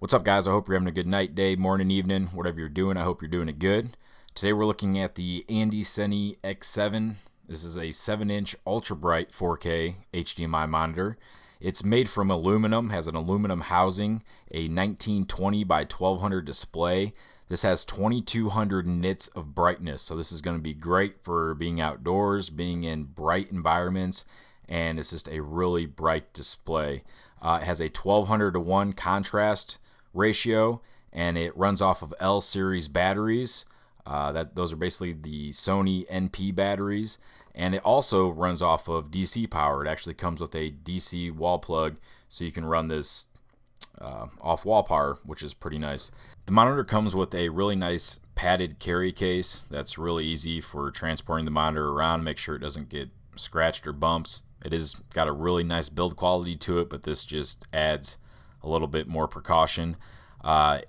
What's up, guys? I hope you're having a good night, day, morning, evening, whatever you're doing. I hope you're doing it good. Today we're looking at the ANDYCINE X7. This is a 7-inch ultra bright 4K HDMI monitor. It's made from aluminum, has an aluminum housing, a 1920 by 1200 display. This has 2200 nits of brightness, so this is going to be great for being outdoors, being in bright environments, and it's just a really bright display. It has a 1200:1 contrast ratio, and it runs off of L series batteries. Those are basically the Sony NP batteries, and it also runs off of DC power. It actually comes with a DC wall plug, so you can run this off wall power, which is pretty nice. The monitor comes with a really nice padded carry case that's really easy for transporting the monitor around. Make sure it doesn't get scratched or bumps. It has got a really nice build quality to it, but this just adds a little bit more precaution.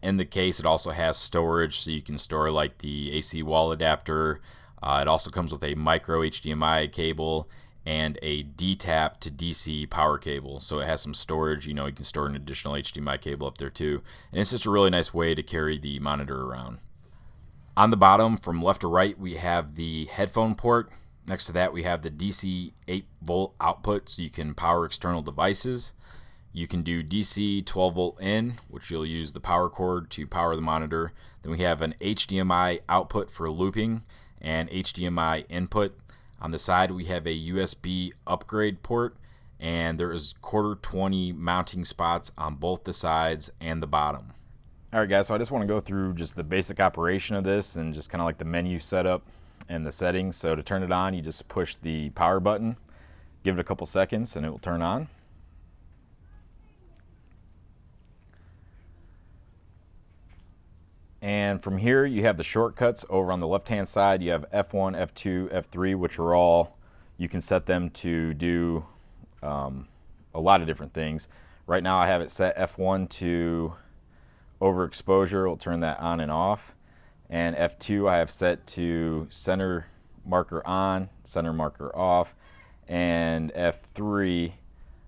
In the case, it also has storage, so you can store like the AC wall adapter. It also comes with a micro HDMI cable and a D-tap to DC power cable. So it has some storage. You can store an additional HDMI cable up there too. And it's just a really nice way to carry the monitor around. On the bottom, from left to right, we have the headphone port. Next to that, we have the DC 8-volt output, so you can power external devices. You can do DC 12-volt in, which you'll use the power cord to power the monitor. Then we have an HDMI output for looping and HDMI input. On the side, we have a USB upgrade port, and there is 1/4-20 mounting spots on both the sides and the bottom. All right, guys, so I just want to go through just the basic operation of this and just kind of like the menu setup and the settings. So to turn it on, you just push the power button, give it a couple seconds, and it will turn on. And from here, you have the shortcuts over on the left-hand side. You have F1, F2, F3, which are all, you can set them to do a lot of different things. Right now, I have it set F1 to overexposure. We'll turn that on and off. And F2, I have set to center marker on, center marker off. And F3,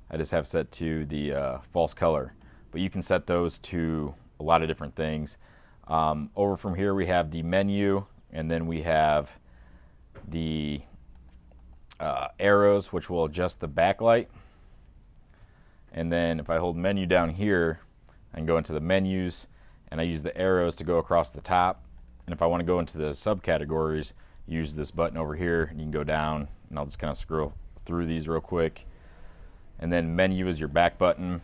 I just have set to the false color. But you can set those to a lot of different things. Over from here, we have the menu, and then we have the arrows, which will adjust the backlight. And then if I hold menu down here, I can go into the menus, and I use the arrows to go across the top. And if I want to go into the subcategories, use this button over here, and you can go down, and I'll just kind of scroll through these real quick. And then menu is your back button,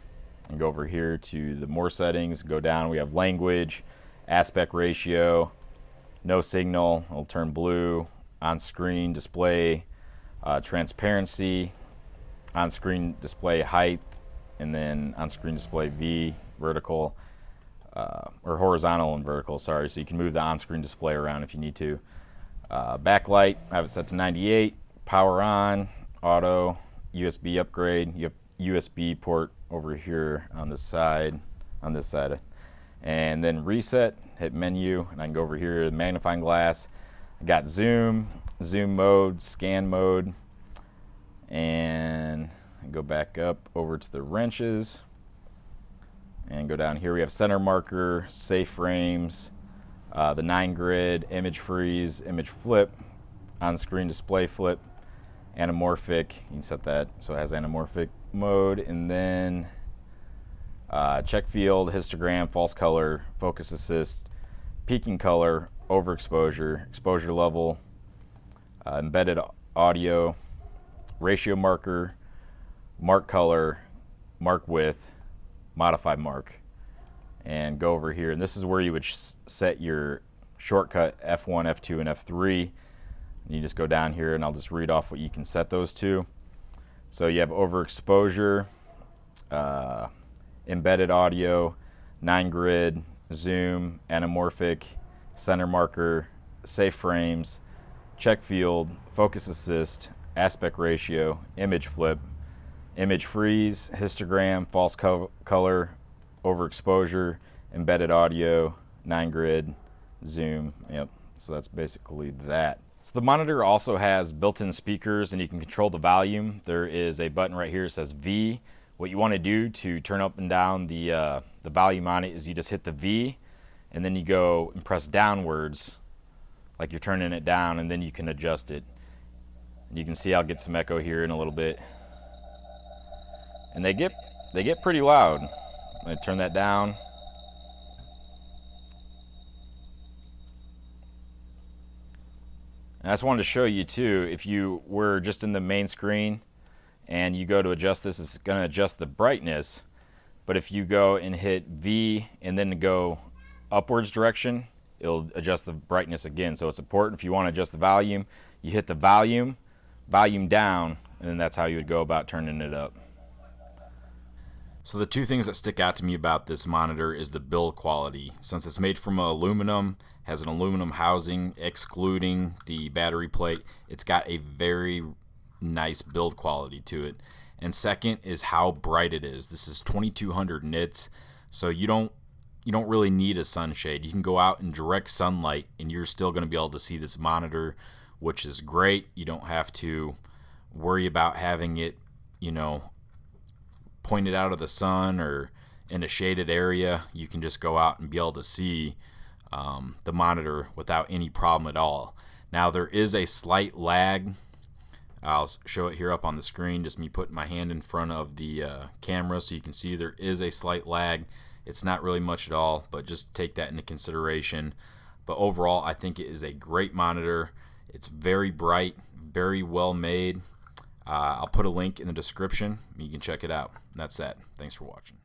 and go over here to the more settings, go down. We have language, aspect ratio, no signal, it'll turn blue, on-screen display, transparency, on-screen display height, and then on-screen display V, vertical, or horizontal and vertical, sorry, so you can move the on-screen display around if you need to. Backlight, I have it set to 98, power on, auto, USB upgrade, you have USB port over here on this side, and then reset, hit menu, and I can go over here to the magnifying glass. I got zoom mode, scan mode, and go back up over to the wrenches, and go down here. We have center marker, safe frames, the 9-grid, image freeze, image flip, on-screen display flip, anamorphic. You can set that so it has anamorphic mode, and then check field, histogram, false color, focus assist, peaking color, overexposure, exposure level, embedded audio, ratio marker, mark color, mark width, modify mark, and go over here. And this is where you would set your shortcut F1, F2, and F3. And you just go down here, and I'll just read off what you can set those to. So you have overexposure, embedded audio, 9-grid, zoom, anamorphic, center marker, safe frames, check field, focus assist, aspect ratio, image flip, image freeze, histogram, false color, overexposure, embedded audio, 9-grid, zoom. Yep, so that's basically that. So the monitor also has built-in speakers, and you can control the volume. There is a button right here that says V. What you want to do to turn up and down the the volume on it is you just hit the V and then you go and press downwards like you're turning it down, and then you can adjust it. You can see I'll get some echo here in a little bit. And they get pretty loud. I'm going to turn that down. And I just wanted to show you too, if you were just in the main screen and you go to adjust this, it's going to adjust the brightness. But if you go and hit V and then go upwards direction, it'll adjust the brightness again. So it's important, if you want to adjust the volume, you hit the volume down, and then that's how you would go about turning it up. So the two things that stick out to me about this monitor is the build quality. Since it's made from aluminum, has an aluminum housing excluding the battery plate, it's got a very nice build quality to it. And second is how bright it is. This is 2200 nits, so you don't really need a sunshade. You can go out in direct sunlight and you're still going to be able to see this monitor, which is great. You don't have to worry about having it, pointed out of the sun or in a shaded area. You can just go out and be able to see the monitor without any problem at all. Now there is a slight lag. I'll show it here up on the screen, just me putting my hand in front of the camera so you can see there is a slight lag. It's not really much at all, but just take that into consideration. But overall, I think it is a great monitor. It's very bright, very well made. I'll put a link in the description. You can check it out. And that's that. Thanks for watching.